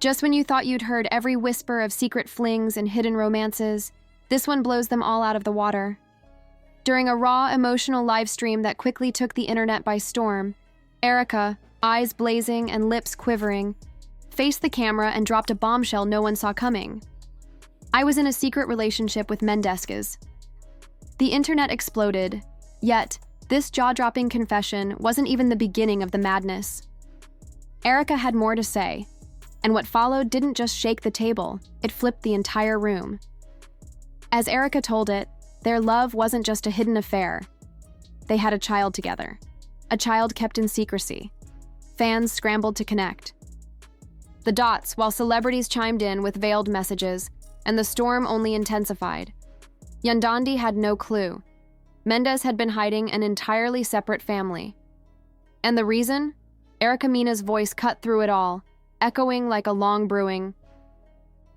Just when you thought you'd heard every whisper of secret flings and hidden romances, this one blows them all out of the water. During a raw, emotional live stream that quickly took the internet by storm, Erica, eyes blazing and lips quivering, faced the camera and dropped a bombshell no one saw coming. I was in a secret relationship with Mendeecees. The internet exploded, yet this jaw-dropping confession wasn't even the beginning of the madness. Erica had more to say, and what followed didn't just shake the table, it flipped the entire room. As Erica told it, their love wasn't just a hidden affair. They had a child together, a child kept in secrecy. Fans scrambled to connect the dots while celebrities chimed in with veiled messages, and the storm only intensified. Yandandi had no clue. Mendeecees had been hiding an entirely separate family. And the reason? Erica Mena's voice cut through it all, echoing like a long brewing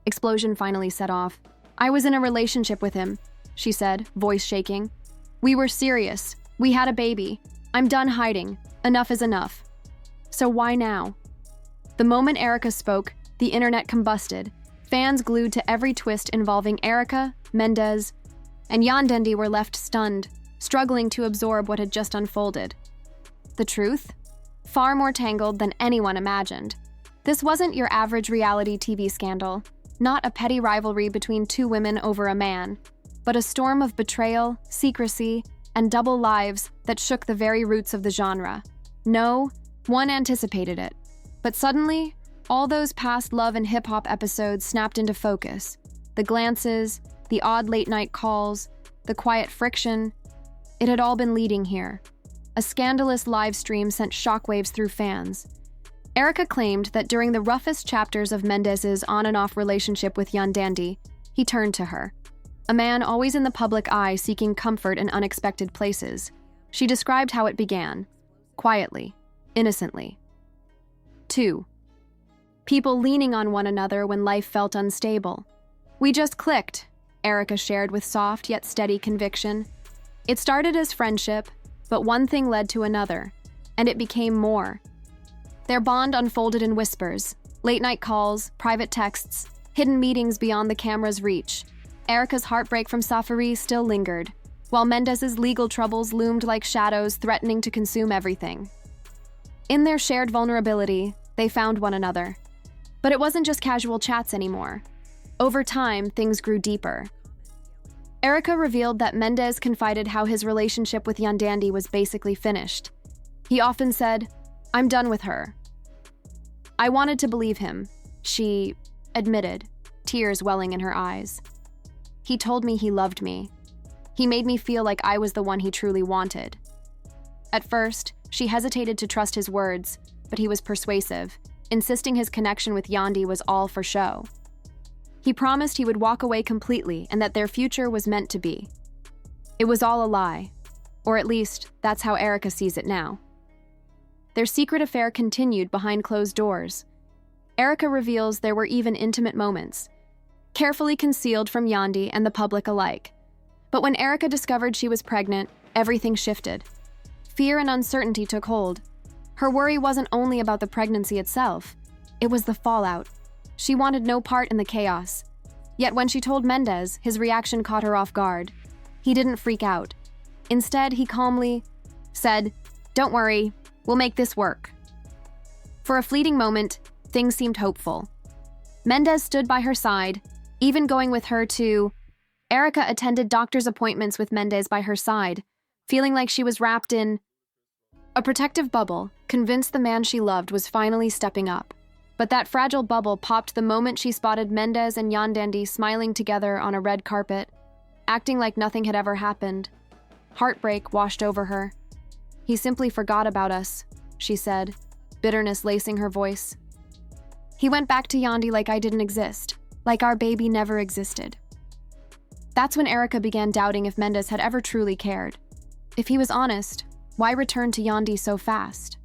explosion finally set off. I was in a relationship with him, she said, voice shaking. We were serious. We had a baby. I'm done hiding. Enough is enough. So why now? The moment Erica spoke, the internet combusted. Fans glued to every twist involving Erica, Mendeecees, and Yandandi were left stunned, struggling to absorb what had just unfolded. The truth? Far more tangled than anyone imagined. This wasn't your average reality TV scandal, not a petty rivalry between two women over a man, but a storm of betrayal, secrecy, and double lives that shook the very roots of the genre. No one anticipated it, but suddenly, all those past love and hip-hop episodes snapped into focus. The glances, the odd late-night calls, the quiet friction, it had all been leading here. A scandalous live stream sent shockwaves through fans. Erica claimed that during the roughest chapters of Mendeecees' on-and-off relationship with Yandandi, he turned to her. A man always in the public eye seeking comfort in unexpected places. She described how it began. Quietly. Innocently. 2. People leaning on one another when life felt unstable. We just clicked, Erica shared with soft yet steady conviction. It started as friendship, but one thing led to another, and it became more. Their bond unfolded in whispers, late-night calls, private texts, hidden meetings beyond the camera's reach. Erica's heartbreak from Safari still lingered, while Mendeecees' legal troubles loomed like shadows threatening to consume everything. In their shared vulnerability, they found one another. But it wasn't just casual chats anymore. Over time, things grew deeper. Erica revealed that Mendeecees confided how his relationship with Yandandi was basically finished. He often said, "I'm done with her." I wanted to believe him, she admitted, tears welling in her eyes. He told me he loved me. He made me feel like I was the one he truly wanted. At first, she hesitated to trust his words, but he was persuasive, insisting his connection with Yandi was all for show. He promised he would walk away completely and that their future was meant to be. It was all a lie, or at least that's how Erica sees it now. Their secret affair continued behind closed doors. Erica reveals there were even intimate moments, carefully concealed from Yandi and the public alike. But when Erica discovered she was pregnant, everything shifted. Fear and uncertainty took hold. Her worry wasn't only about the pregnancy itself, it was the fallout. She wanted no part in the chaos. Yet when she told Mendeecees, his reaction caught her off guard. He didn't freak out. Instead, he calmly said, "Don't worry, we'll make this work." For a fleeting moment, things seemed hopeful. Mendeecees stood by her side, even going with her to... Erica attended doctor's appointments with Mendeecees by her side, feeling like she was wrapped in a protective bubble, convinced the man she loved was finally stepping up. But that fragile bubble popped the moment she spotted Mendeecees and Yandandi smiling together on a red carpet, acting like nothing had ever happened. Heartbreak washed over her. "He simply forgot about us," she said, bitterness lacing her voice. "He went back to Yandi like I didn't exist, like our baby never existed." That's when Erica began doubting if Mendeecees had ever truly cared. If he was honest, why return to Yandi so fast?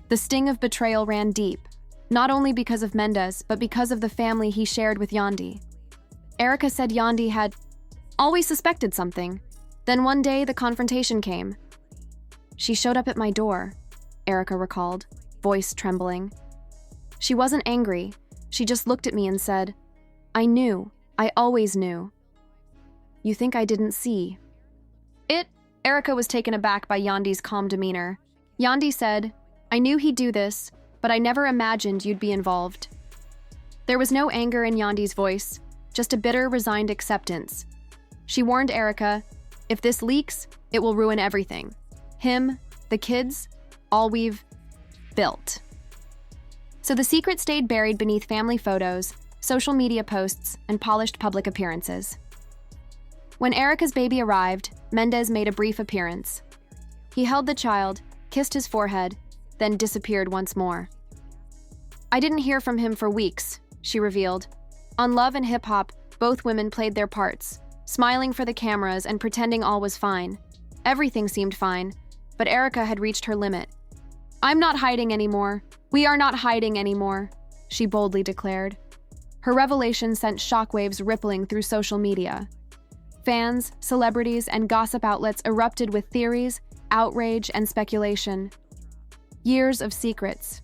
The sting of betrayal ran deep, not only because of Mendeecees, but because of the family he shared with Yandi. Erica said Yandi had always suspected something. Then one day, the confrontation came. "She showed up at my door," Erica recalled, voice trembling. She wasn't angry, She just looked at me and said, "I knew. I always knew." "You think I didn't see?" Erica was taken aback by Yandi's calm demeanor. Yandi said, "I knew he'd do this, but I never imagined you'd be involved." There was no anger in Yandi's voice, just a bitter, resigned acceptance. She warned Erica, "If this leaks, it will ruin everything. Him, the kids, all we've built." So the secret stayed buried beneath family photos, social media posts, and polished public appearances. When Erica's baby arrived, Mendeecees made a brief appearance. He held the child, kissed his forehead, then disappeared once more. "I didn't hear from him for weeks," she revealed. On Love and Hip Hop, both women played their parts, smiling for the cameras and pretending all was fine. Everything seemed fine, but Erica had reached her limit. "I'm not hiding anymore. We are not hiding anymore," she boldly declared. Her revelation sent shockwaves rippling through social media. Fans, celebrities, and gossip outlets erupted with theories, outrage, and speculation. Years of secrets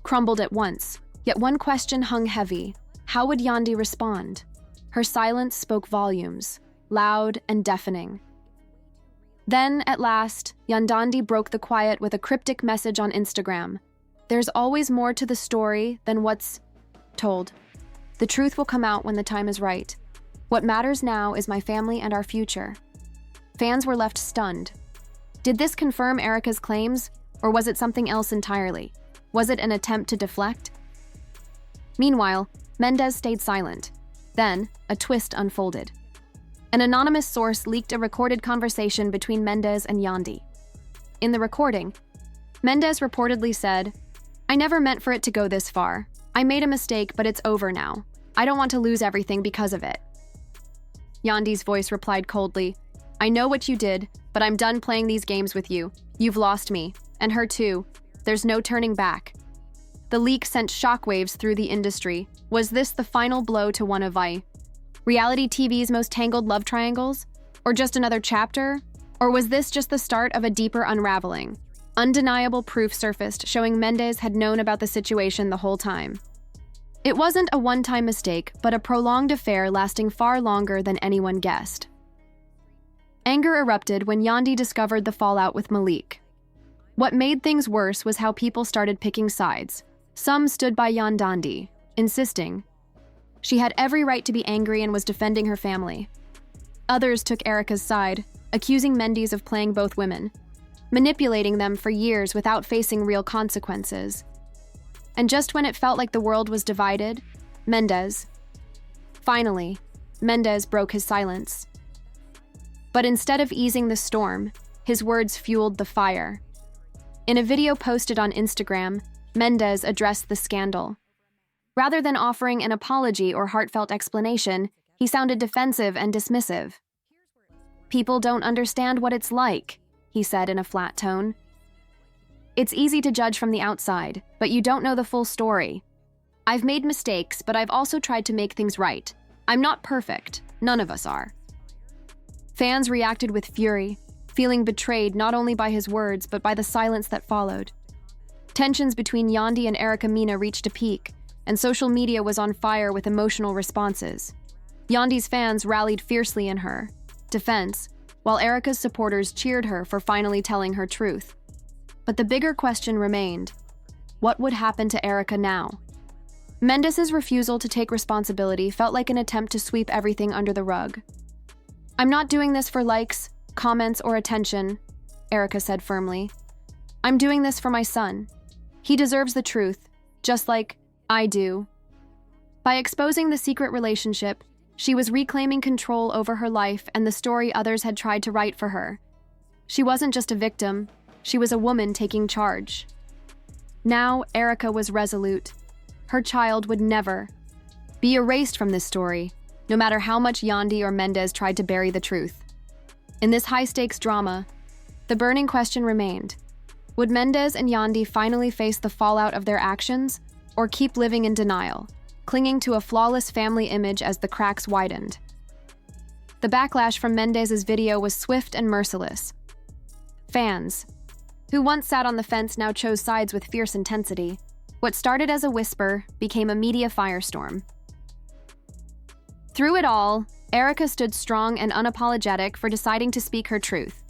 crumbled at once, yet one question hung heavy. How would Yandi respond? Her silence spoke volumes, loud and deafening. Then, at last, Yandandi broke the quiet with a cryptic message on Instagram. "There's always more to the story than what's told. The truth will come out when the time is right. What matters now is my family and our future." Fans were left stunned. Did this confirm Erica's claims, or was it something else entirely? Was it an attempt to deflect? Meanwhile, Mendeecees stayed silent. Then, a twist unfolded. An anonymous source leaked a recorded conversation between Mendeecees and Yandi. In the recording, Mendeecees reportedly said, "I never meant for it to go this far. I made a mistake, but it's over now. I don't want to lose everything because of it." Yandi's voice replied coldly, "I know what you did, but I'm done playing these games with you. You've lost me, and her too. There's no turning back." The leak sent shockwaves through the industry. Was this the final blow to one of reality TV's most tangled love triangles? Or just another chapter? Or was this just the start of a deeper unraveling? Undeniable proof surfaced showing Mendeecees had known about the situation the whole time. It wasn't a one-time mistake, but a prolonged affair lasting far longer than anyone guessed. Anger erupted when Yandi discovered the fallout with Malik. What made things worse was how people started picking sides. Some stood by Yandandi, insisting she had every right to be angry and was defending her family. Others took Erica's side, accusing Mendeecees of playing both women, manipulating them for years without facing real consequences. And just when it felt like the world was divided, Finally, Mendeecees broke his silence. But instead of easing the storm, his words fueled the fire. In a video posted on Instagram, Mendeecees addressed the scandal. Rather than offering an apology or heartfelt explanation, he sounded defensive and dismissive. "People don't understand what it's like," he said in a flat tone. "It's easy to judge from the outside, but you don't know the full story. I've made mistakes, but I've also tried to make things right. I'm not perfect. None of us are." Fans reacted with fury, feeling betrayed not only by his words, but by the silence that followed. Tensions between Yandi and Erica Mena reached a peak, and social media was on fire with emotional responses. Yandi's fans rallied fiercely in her defense, while Erica's supporters cheered her for finally telling her truth. But the bigger question remained: what would happen to Erica now? Mendeecees' refusal to take responsibility felt like an attempt to sweep everything under the rug. "I'm not doing this for likes, comments, or attention," Erica said firmly. "I'm doing this for my son. He deserves the truth, just like I do." By exposing the secret relationship, she was reclaiming control over her life and the story others had tried to write for her. She wasn't just a victim, she was a woman taking charge. Now, Erica was resolute. Her child would never be erased from this story, no matter how much Yandi or Mendeecees tried to bury the truth. In this high-stakes drama, the burning question remained: would Mendeecees and Yandi finally face the fallout of their actions, or keep living in denial, clinging to a flawless family image as the cracks widened? The backlash from Mendeecees' video was swift and merciless. Fans, who once sat on the fence, now chose sides with fierce intensity. What started as a whisper became a media firestorm. Through it all, Erica stood strong and unapologetic for deciding to speak her truth.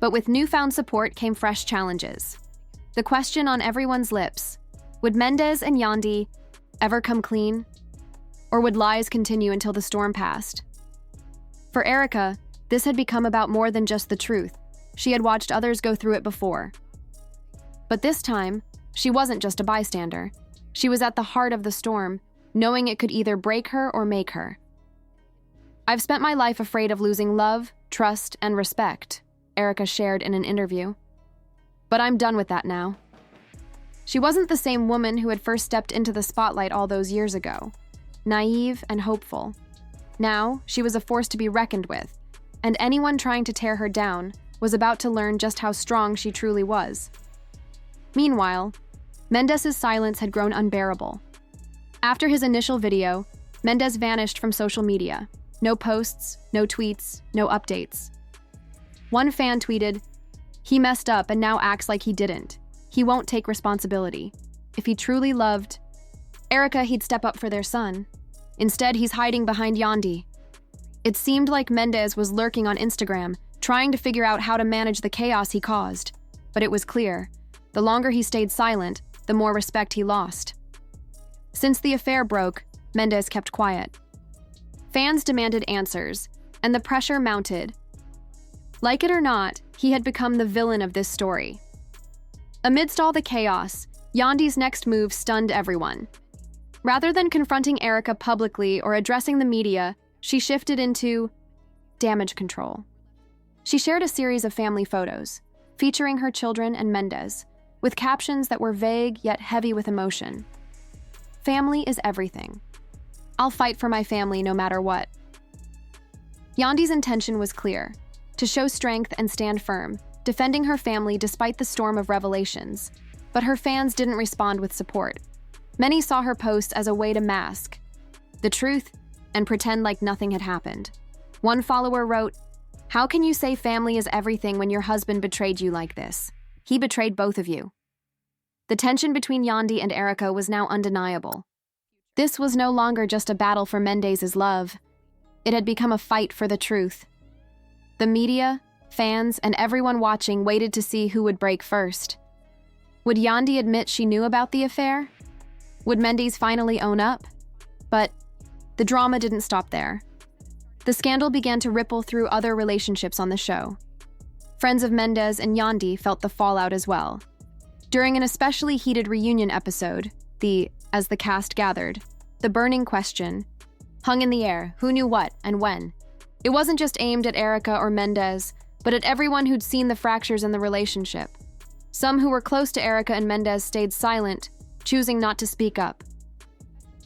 But with newfound support came fresh challenges. The question on everyone's lips: would Mendeecees and Yandhi ever come clean? Or would lies continue until the storm passed? For Erica, this had become about more than just the truth. She had watched others go through it before. But this time, she wasn't just a bystander. She was at the heart of the storm, knowing it could either break her or make her. "I've spent my life afraid of losing love, trust, and respect," Erica shared in an interview. "But I'm done with that now." She wasn't the same woman who had first stepped into the spotlight all those years ago, naive and hopeful. Now, she was a force to be reckoned with, and anyone trying to tear her down was about to learn just how strong she truly was. Meanwhile, Mendeecees' silence had grown unbearable. After his initial video, Mendeecees vanished from social media. No posts, no tweets, no updates. One fan tweeted, "He messed up and now acts like he didn't. He won't take responsibility. If he truly loved Erica, he'd step up for their son. Instead, he's hiding behind Yandhi." It seemed like Mendeecees was lurking on Instagram, trying to figure out how to manage the chaos he caused. But it was clear, the longer he stayed silent, the more respect he lost. Since the affair broke, Mendeecees kept quiet. Fans demanded answers, and the pressure mounted. Like it or not, he had become the villain of this story. Amidst all the chaos, Yandhi's next move stunned everyone. Rather than confronting Erica publicly or addressing the media, she shifted into damage control. She shared a series of family photos, featuring her children and Mendeecees, with captions that were vague yet heavy with emotion. "Family is everything. I'll fight for my family no matter what." Yandhi's intention was clear: to show strength and stand firm, defending her family despite the storm of revelations. But her fans didn't respond with support. Many saw her posts as a way to mask the truth and pretend like nothing had happened. One follower wrote, "How can you say family is everything when your husband betrayed you like this? He betrayed both of you." The tension between Yandhi and Erica was now undeniable. This was no longer just a battle for Mendeecees' love. It had become a fight for the truth. The media, fans, and everyone watching waited to see who would break first. Would Yandhi admit she knew about the affair? Would Mendeecees finally own up? But the drama didn't stop there. The scandal began to ripple through other relationships on the show. Friends of Mendeecees and Yandhi felt the fallout as well. During an especially heated reunion episode, as the cast gathered, the burning question hung in the air: who knew what and when? It wasn't just aimed at Erica or Mendeecees, but at everyone who'd seen the fractures in the relationship. Some who were close to Erica and Mendeecees stayed silent, choosing not to speak up.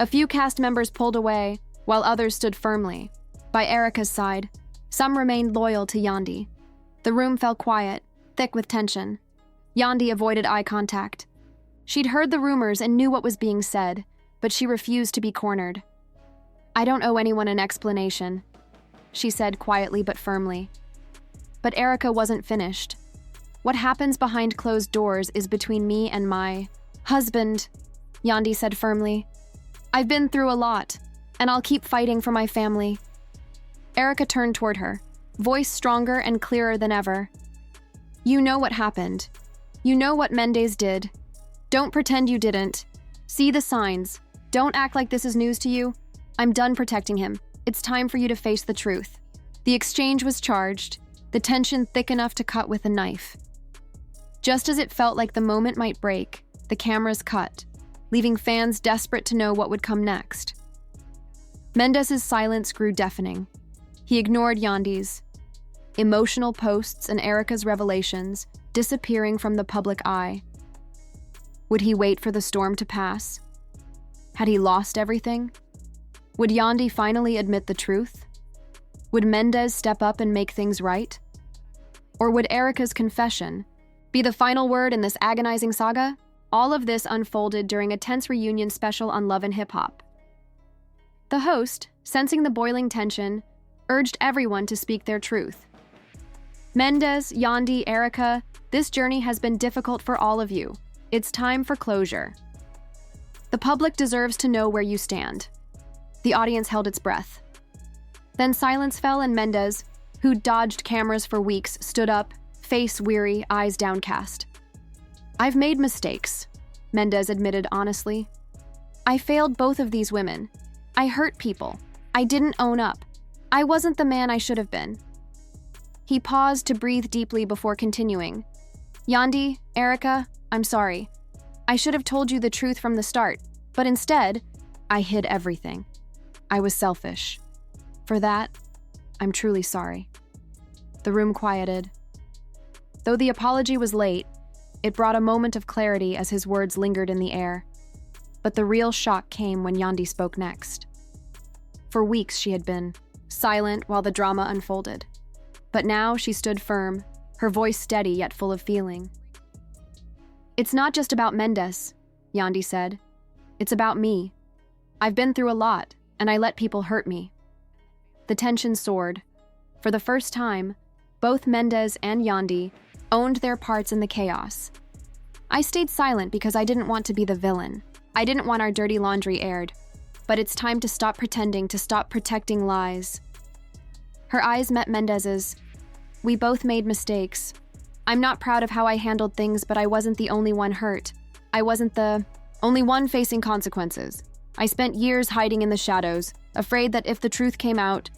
A few cast members pulled away, while others stood firmly. By Erica's side, some remained loyal to Yandhi. The room fell quiet, thick with tension. Yandhi avoided eye contact. She'd heard the rumors and knew what was being said, but she refused to be cornered. "I don't owe anyone an explanation," she said quietly but firmly. But Erica wasn't finished. "What happens behind closed doors is between me and my husband," Yandhi said firmly. "I've been through a lot, and I'll keep fighting for my family." Erica turned toward her, voice stronger and clearer than ever. "You know what happened. You know what Mendeecees did. Don't pretend you didn't. See the signs. Don't act like this is news to you. I'm done protecting him. It's time for you to face the truth." The exchange was charged, the tension thick enough to cut with a knife. Just as it felt like the moment might break, the cameras cut, leaving fans desperate to know what would come next. Mendeecees' silence grew deafening. He ignored Yandhi's emotional posts and Erica's revelations, disappearing from the public eye. Would he wait for the storm to pass? Had he lost everything? Would Yandhi finally admit the truth? Would Mendeecees step up and make things right? Or would Erica's confession be the final word in this agonizing saga? All of this unfolded during a tense reunion special on Love and Hip Hop. The host, sensing the boiling tension, urged everyone to speak their truth. "Mendeecees, Yandhi, Erica, this journey has been difficult for all of you. It's time for closure." The public deserves to know where you stand. The audience held its breath. Then silence fell and Mendeecees, who'd dodged cameras for weeks, stood up, face weary, eyes downcast. "I've made mistakes," Mendeecees admitted honestly. "I failed both of these women. I hurt people. I didn't own up. I wasn't the man I should have been." He paused to breathe deeply before continuing. "Yandi, Erica, I'm sorry. I should have told you the truth from the start, but instead, I hid everything. I was selfish. For that, I'm truly sorry." The room quieted. Though the apology was late, it brought a moment of clarity as his words lingered in the air. But the real shock came when Yandi spoke next. For weeks she had been silent while the drama unfolded. But now she stood firm, her voice steady yet full of feeling. "It's not just about Mendeecees," Yandi said. "It's about me. I've been through a lot, and I let people hurt me." The tension soared. For the first time, both Mendeecees and Yandi owned their parts in the chaos. "I stayed silent because I didn't want to be the villain. I didn't want our dirty laundry aired. But it's time to stop pretending, to stop protecting lies." Her eyes met Mendeecees. "We both made mistakes. I'm not proud of how I handled things, but I wasn't the only one hurt. I wasn't the only one facing consequences. I spent years hiding in the shadows, afraid that if the truth came out,